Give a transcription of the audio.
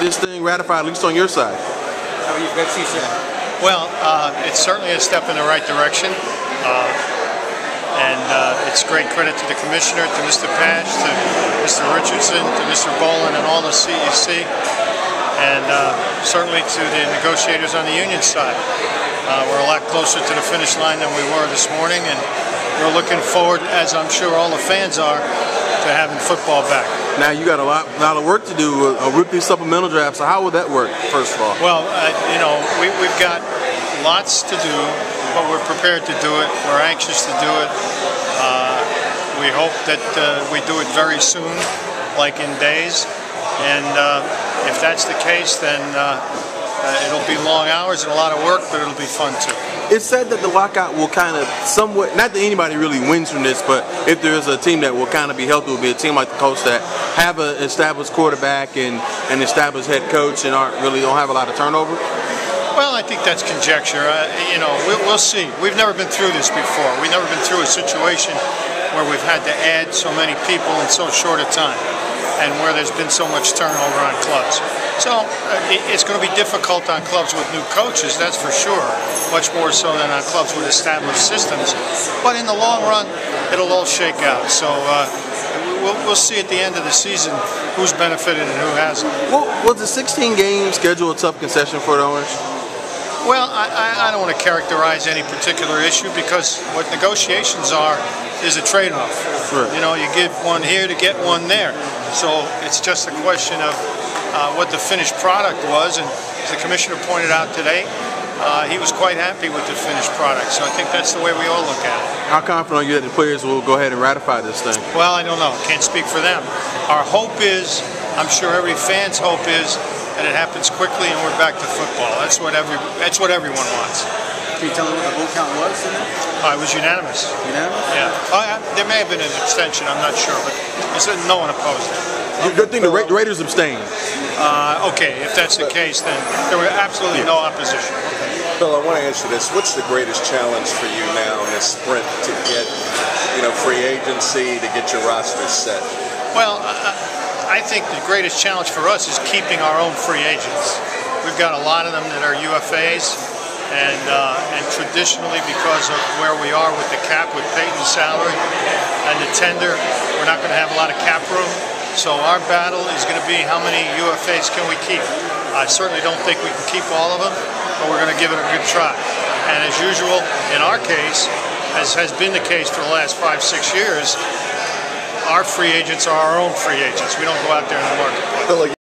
this thing ratified, at least on your side? Well, it's certainly a step in the right direction. It's great credit to the commissioner, to Mr. Pash, to Mr. Richardson, to Mr. Pollian, and all the CEC, and certainly to the negotiators on the union side. We're a lot closer to the finish line than we were this morning, and we're looking forward, as I'm sure all the fans are, to having football back. Now you got a lot of work to do, a rookie supplemental draft. So how will that work? First of all, well, we've got lots to do, but we're prepared to do it. We're anxious to do it. We hope that we do it very soon, like in days. And if that's the case, then it'll be long hours and a lot of work, but it'll be fun too. It's said that the lockout will kind of somewhat, not that anybody really wins from this, but if there is a team that will kind of be healthy, it will be a team like the Colts that have an established quarterback and an established head coach and don't have a lot of turnover. Well, I think that's conjecture. We'll see. We've never been through this before. We've never been through a situation where we've had to add so many people in so short a time, and where there's been so much turnover on clubs. So it's going to be difficult on clubs with new coaches, that's for sure, much more so than on clubs with established systems. But in the long run, it'll all shake out. So we'll see at the end of the season who's benefited and who hasn't. Well, was the 16-game schedule a tough concession for the owners? Well, I don't want to characterize any particular issue, because what negotiations are is a trade-off. Right. You give one here to get one there. So it's just a question of what the finished product was, and as the commissioner pointed out today, he was quite happy with the finished product. So I think that's the way we all look at it. How confident are you that the players will go ahead and ratify this thing? Well, I don't know. Can't speak for them. Our hope is, I'm sure every fan's hope is, that it happens quickly and we're back to football. That's what everyone wants. Can you tell me what the vote count was in that? It was unanimous. Unanimous? Yeah. There may have been an abstention, I'm not sure, but no one opposed it. Good thing the Raiders abstained. Okay, if that's the case, then there were absolutely no opposition. Okay. Bill, I want to ask you this. What's the greatest challenge for you now in this sprint to get, free agency, to get your roster set? Well, I think the greatest challenge for us is keeping our own free agents. We've got a lot of them that are UFAs, and traditionally, because of where we are with the cap, with Peyton's salary and the tender, we're not going to have a lot of cap room. So our battle is going to be how many UFAs can we keep. I certainly don't think we can keep all of them, but we're going to give it a good try. And as usual, in our case, as has been the case for the last 5-6 years, our free agents are our own free agents. We don't go out there in the marketplace.